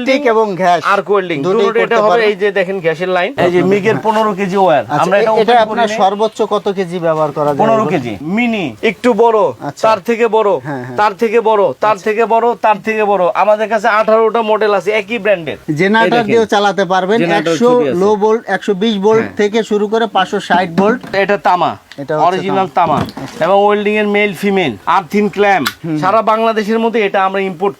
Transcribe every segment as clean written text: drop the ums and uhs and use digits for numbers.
Electric এবং gas আর welding দুটো এটা হবে। এই যে দেখেন গ্যাসের লাইন, এই যে মিগের 15 কেজি ওয়্যার। আমরা এটা আপনার সর্বোচ্চ কত কেজি ব্যবহার করা যায়? 15 কেজি। মিনি একটু বড়, তার থেকে বড়, তার থেকে বড়, তার থেকে বড়, তার থেকে বড়। আমাদের কাছে 18টা মডেল আছে একই ব্র্যান্ডের। জেনারেটর দিয়েও চালাতে পারবেন। 100 লো ভোল্ট, 120 ভোল্ট থেকে শুরু করে 560 ভোল্ট। এটা তামা, অরিজিনাল তামা এবং ওয়েল্ডিং এর মেল ফিমেল আর্থিন ক্ল্যাম্প। সারা বাংলাদেশের মধ্যে এটা আমরা ইম্পোর্ট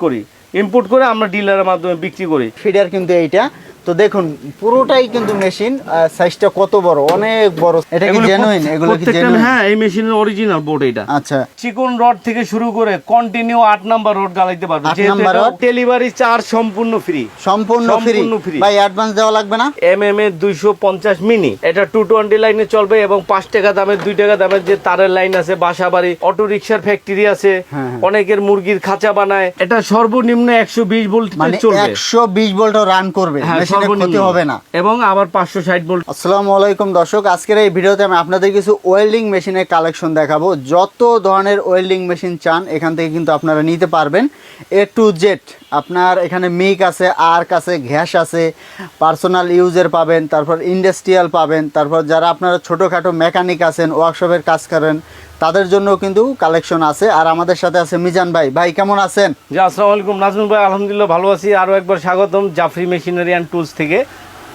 করে আমরা ডিলারের মাধ্যমে বিক্রি করি। ফিডার কিন্তু এইটা তো দেখুন পুরোটাই কিন্তু মেশিন, সাইজটা কত বড়, অনেক বড়। এটা কি জেনুইন? এগুলো কি জেনুইন? হ্যাঁ, এই মেশিনের অরিজিনাল বোর্ড এটা। আচ্ছা, চিকন রড থেকে শুরু করে কন্টিনিউ 8 নাম্বার রড গালাইতে পারবে। ডেলিভারি চার্জ সম্পূর্ণ ফ্রি। সম্পূর্ণ ফ্রি ভাই, অ্যাডভান্স দেওয়া লাগবে না। এমএমএ 250 মিনি, এটা 220 লাইনে চলবে এবং 5 টাকা দামের 2 টাকা দামের যে তারের লাইন আছে, বাসাবাড়ি, অটো রিকশার ফ্যাক্টরি আছে, অনেকের মুরগির খাঁচা বানায়। এটা সর্বনিম্ন 120 ভোল্ট চলবে, 120 ভোল্টও রান করবে, ক্ষতি হবে না। এবং আবার 560 ভোল্ট। আসসালামু আলাইকুম দর্শক, আজকের এই ভিডিওতে আমি আপনাদের কিছু ওয়েল্ডিং মেশিনের কালেকশন দেখাবো। যত ধরনের ওয়েল্ডিং মেশিন চান এখান থেকে কিন্তু আপনারা নিতে পারবেন, এ টু জেড। আপনার এখানে মিক আছে, আর্ক আছে, গ্যাস আছে, পার্সোনাল ইউজের পাবেন, তারপর ইন্ডাস্ট্রিয়াল পাবেন, তারপর যারা আপনারা ছোটোখাটো মেকানিক আছেন, ওয়ার্কশপের কাজ করেন, তাদের জন্য কিন্তু কালেকশন আছে। আর আমাদের সাথে আছে মিজান ভাই। ভাই কেমন আছেন? জি আসসালামু আলাইকুম নাজমুল ভাই, আলহামদুলিল্লাহ ভালো আছি। আরো একবার স্বাগতম জাফরি মেশিনারি অ্যান্ড টুলস থেকে।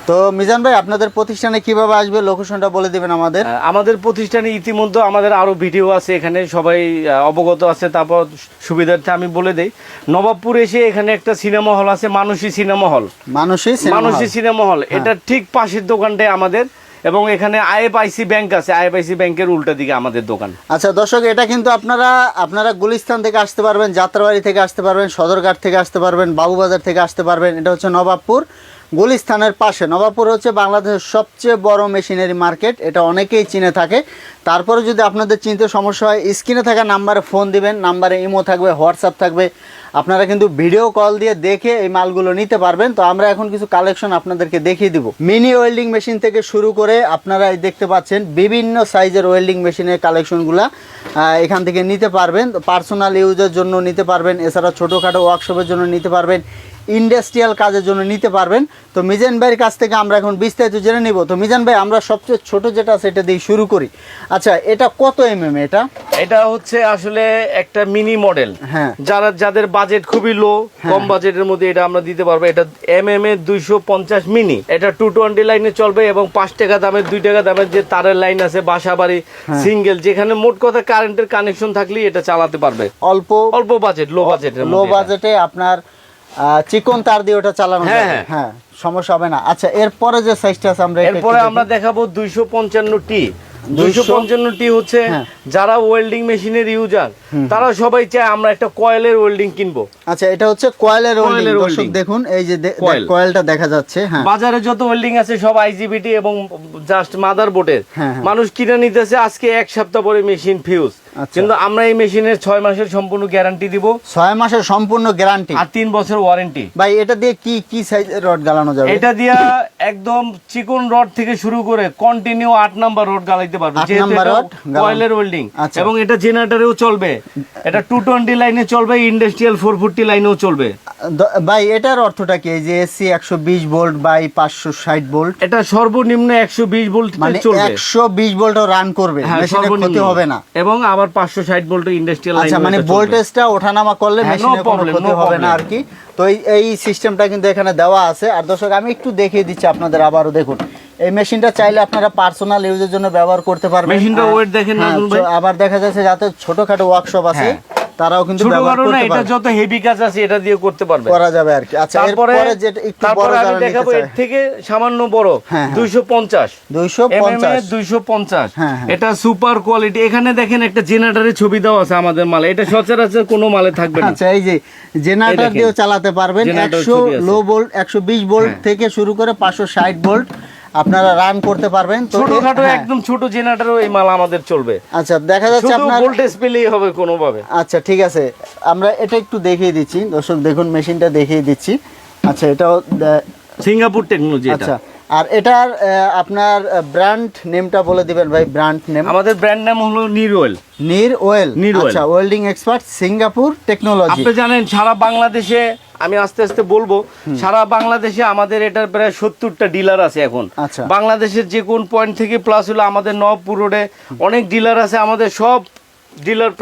তো মিজান ভাই, আপনাদের প্রতিষ্ঠানে কিভাবে আসবে, লোকেশনটা বলে দিবেন আমাদের। আমাদের প্রতিষ্ঠানে ইতিমধ্যে আমাদের আরো ভিডিও আছে, এখানে সবাই অবগত আছে। তারপর সুবিধার্থে আমি বলে দেই, নবাবপুর এসে এখানে একটা সিনেমা হল আছে, মানসী সিনেমা হল। মানসী সিনেমা হল, এটা ঠিক পাশের দোকানটায় আমাদের। এবং এখানে আইএফআইসি ব্যাংক আছে, আইএফআইসি ব্যাংকের উল্টা দিকে আমাদের দোকান। আচ্ছা দর্শক, এটা কিন্তু আপনারা গুলিস্তান থেকে আসতে পারবেন, যাত্রাবাড়ি থেকে আসতে পারবেন, সদরঘাট থেকে আসতে পারবেন, বাবুবাজার থেকে আসতে পারবেন। এটা হচ্ছে নবাবপুর, গুলিস্তানের পাশে। নবাবপুর হচ্ছে বাংলাদেশের সবচেয়ে বড় মেশিনারি মার্কেট, এটা অনেকেই চিনে থাকে। তারপরে যদি আপনাদের চিনতে সমস্যা হয়, স্ক্রিনে থাকা নাম্বারে ফোন দিবেন, নাম্বারে ইমো থাকবে, হোয়াটসঅ্যাপ থাকবে, আপনারা কিন্তু ভিডিও কল দিয়ে দেখে এই মালগুলো নিতে পারবেন। তো আমরা এখন কিছু কালেকশন আপনাদেরকে দেখিয়ে দিব। মিনি ওয়েল্ডিং মেশিন থেকে শুরু করে আপনারা দেখতে পাচ্ছেন বিভিন্ন সাইজের ওয়েল্ডিং মেশিনের কালেকশনগুলো এখান থেকে নিতে পারবেন। পার্সোনাল ইউজের জন্য নিতে পারবেন, এছাড়া ছোটোখাটো ওয়ার্কশপের জন্য নিতে পারবেন, ইন্ডাস্ট্রিয়াল কাজের জন্য নিতে পারবেন। তো মিজান ভাইয়ের কাছ থেকে আমরা এখন বিস্তারিত জেনে নিব। তো মিজান ভাই, আমরা সবচেয়ে ছোট যেটা সেটা দিয়ে শুরু করি। আচ্ছা, এটা কত এমএম? এটা হচ্ছে আসলে একটা মিনি মডেল। হ্যাঁ, যাদের বাজেট খুবই লো, কম বাজেটের মধ্যে এটা আমরা দিতে পারবো। এটা এমএমএ 250 মিনি, এটা 220 লাইনে চলবে এবং 5 টাকা দামের 2 টাকা দামের যে তারের লাইন আছে, বাসাবাড়ি, সিঙ্গেল, যেখানে মোট কথা কারেন্টের কানেকশন থাকলেই এটা চালাতে পারবে। অল্প বাজেট, লো বাজেটে আপনার চিকন তার দিয়ে ওটা চালানো যাবে। হ্যাঁ, সমস্যা হবে না। আচ্ছা, এরপরে যে সাইজটা আছে আমরা দেখাবো 255T। 255T হচ্ছে যারা ওয়েল্ডিং মেশিনের ইউজার, তারা সবাই চায় আমরা একটা কয়েলের ওয়েল্ডিং কিনবো। আচ্ছা, এটা হচ্ছে কয়েলের ওয়েল্ডিং। দর্শক দেখুন, এই যে কয়েলটা দেখা যাচ্ছে। হ্যাঁ, বাজারে যত ওয়েল্ডিং আছে সব আইজিবিটি এবং জাস্ট মাদারবোর্ডের। মানুষ কিনে নিতেছে আজকে, এক সপ্তাহ পরে মেশিন ফিউজ। কিন্তু আমরা এই মেশিনের 6 মাসের সম্পূর্ণ গ্যারান্টি দিব। 6 মাসের সম্পূর্ণ গ্যারান্টি আর 3 বছর ওয়ারেন্টি। ভাই, এটা দিয়ে কি সাইজের রড গালানো যাবে? এটা দিয়ে একদম চিকন রড থেকে শুরু করে কন্টিনিউ 8 নাম্বার রড গালাইতে পারবে, যেহেতু এটা কয়েলের ওয়েল্ডিং। এবং এটা জেনারেটরেও চলবে, এটা 220 লাইনে চলবে, ইন্ডাস্ট্রিয়াল 440 লাইনেও চলবে। ভাই, এটার অর্থটা কি? এই যে এসি 120 ভোল্ট বাই 560 ভোল্ট, এটা সর্বনিম্ন 120 ভোল্ট চলবে, 120 ভোল্টও রান করবে, মেশিনে ক্ষতি হবে না। এবং আবার 560 ভোল্ট ইন্ডাস্ট্রিয়াল লাইন। আচ্ছা, মানে ভোল্টেজটা ওঠানামা করলে মেশিনে কোনো ক্ষতি হবে না আর কি। তো এই সিস্টেমটা কিন্তু এখানে দেওয়া আছে। আর দর্শক, আমি একটু দেখিয়ে দিচ্ছি আপনাদের, আবারও দেখুন। এই মেশিনটা চাইলে আপনারা পার্সোনাল ইউজের জন্য ব্যবহার করতে পারবেন। মেশিনটা ওয়েট দেখেন না, আবার দেখা যাচ্ছে যাতে ছোটখাটো ওয়ার্কশপ আছে তারাও কিন্তু ব্যবহার করতে পারবে। এটা যত হেভি কাজ আছে এটা দিয়ে করতে পারবে, করা যাবে আর কি। আচ্ছা, এরপরে যেটা একটু বড় আমি দেখাবো, এর থেকে সামান্য বড় 250। এটা সুপার কোয়ালিটি। এখানে দেখেন একটা জেনারেটরের ছবি দেওয়া আছে আমাদের মালে, এটা সচরাচর কোনো মালে থাকবে না। আচ্ছা, এই যে জেনারেটর দিয়েও চালাতে পারবেন। 100 লো ভোল্ট, 120 ভোল্ট থেকে শুরু করে 560 ভোল্ট আপনারা রান করতে পারবেন। ছোটখাটো একদম ছোট জেনারেটরও এই মাল আমাদের চলবে। আচ্ছা, দেখা যাচ্ছে আপনার ভোল্টেজ পেলেই হবে কোনোভাবে। আচ্ছা, ঠিক আছে, আমরা এটা একটু দেখিয়ে দিচ্ছি। দর্শক দেখুন, মেশিনটা দেখিয়ে দিচ্ছি। আচ্ছা, এটাও সিঙ্গাপুর টেকনোলজি। আচ্ছা, আর এটার আপনার ব্র্যান্ড নেমটা বলে দিবেন ভাই। ব্র্যান্ড নেম, আমাদের ব্র্যান্ড নাম হলো নির ওয়েল। আচ্ছা, ওয়েল্ডিং এক্সপার্ট, সিঙ্গাপুর টেকনোলজি। আপনি জানেন সারা বাংলাদেশে আমি আস্তে আস্তে বলবো, সারা বাংলাদেশে আমাদের এটার প্রায় 70টা ডিলার আছে এখন। আচ্ছা। বাংলাদেশের যে কোন পয়েন্ট থেকে প্লাস হলো আমাদের নবপুর রোডে অনেক ডিলার আছে, আমাদের সব ডিলার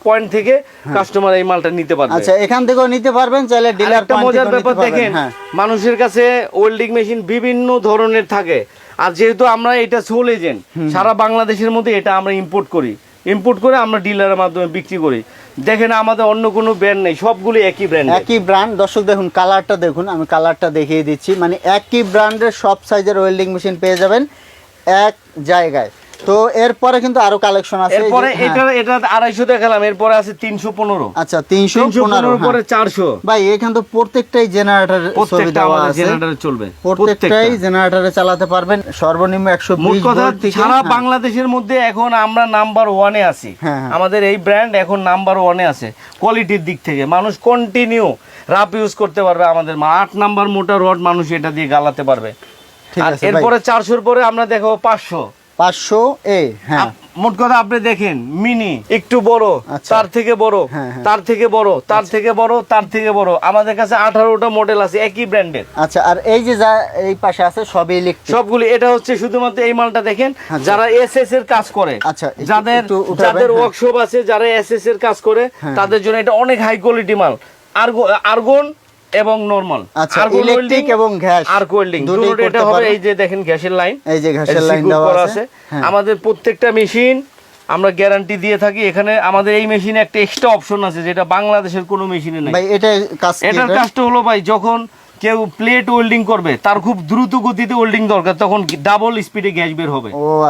পয়েন্ট থেকে কাস্টমার এই মালটা নিতে পারবে। আচ্ছা, এখান থেকেও নিতে পারবেন, চাইলে ডিলার একটা মজার ব্যাপার দেখেন, মানুষের কাছে ওয়েল্ডিং মেশিন বিভিন্ন ধরনের থাকে, আর যেহেতু আমরা এটা সোল এজেন্ট, সারা বাংলাদেশের মধ্যে এটা আমরা ইম্পোর্ট করে আমরা ডিলারের মাধ্যমে বিক্রি করি। দেখেন আমাদের অন্য কোনো ব্র্যান্ড নেই, সবগুলো একই ব্র্যান্ড। একই ব্র্যান্ড। দর্শক দেখুন কালারটা দেখুন, আমি কালারটা দেখিয়ে দিচ্ছি, মানে একই ব্র্যান্ডের সব সাইজের ওয়েল্ডিং মেশিন পেয়ে যাবেন এক জায়গায়। তো এরপরে কিন্তু আরো কালেকশন আছে। এরপরে এটা 250 দেখালাম, এরপরে আছে 315। আচ্ছা, 315 পরে 400। ভাই এখানে তো প্রত্যেকটাই জেনারেটর ছবি দেওয়া আছে, জেনারেটর চলবে, প্রত্যেকটাই জেনারেটরে চালাতে পারবেন, সর্বনিম্ন 120 ভোল্ট থেকে। সারা বাংলাদেশের মধ্যে এখন আমরা নাম্বার 1 এ আছি। আমাদের এই ব্র্যান্ড এখন নাম্বার 1 এ আছে কোয়ালিটির দিক থেকে। মানুষ কন্টিনিউ রাফ ইউজ করতে পারবে আমাদের 8 নাম্বার মোটা রড মানুষ এটা দিয়ে গালাতে পারবে। ঠিক আছে, এরপরে 400 এর পরে আমরা দেখাবো 500 এ। হ্যাঁ, মোট কথা আপনি দেখেন মিনি একটু বড়, তার থেকে বড়, তার থেকে বড়, তার থেকে বড়, তার থেকে বড়, আমাদের কাছে 18টা মডেল আছে একই ব্র্যান্ডের। আচ্ছা, আর এই যে যা এই পাশে আছে সবই ইলেকট্রিক সবগুলি। এটা হচ্ছে শুধুমাত্র এই মালটা দেখেন যারা এসএস এর কাজ করে, আচ্ছা, যাদের ওয়ার্কশপ আছে, যারা এসএস এর কাজ করে তাদের জন্য এটা অনেক হাই কোয়ালিটি মাল। আর্গন এবং নরমাল, আচ্ছা, ইলেকট্রিক এবং গ্যাস আর্ক ওয়েল্ডিং দুটো এটা হবে। এই যে দেখেন গ্যাসের লাইন, এই যে গ্যাসের লাইন দেওয়া আছে। আমাদের প্রত্যেকটা মেশিন আমরা গ্যারান্টি দিয়ে থাকি। এখানে আমাদের এই মেশিনে একটা এক্সট্রা অপশন আছে যেটা বাংলাদেশের কোনো মেশিনে নাই ভাই। এটার কাজটা হলো ভাই, যখন কেউ প্লেট ওয়েল্ডিং করবে, তার খুব দ্রুত গতিতে ওয়েল্ডিং দরকার, তখন ডাবল স্পিডে গ্যাস বের হবে। ও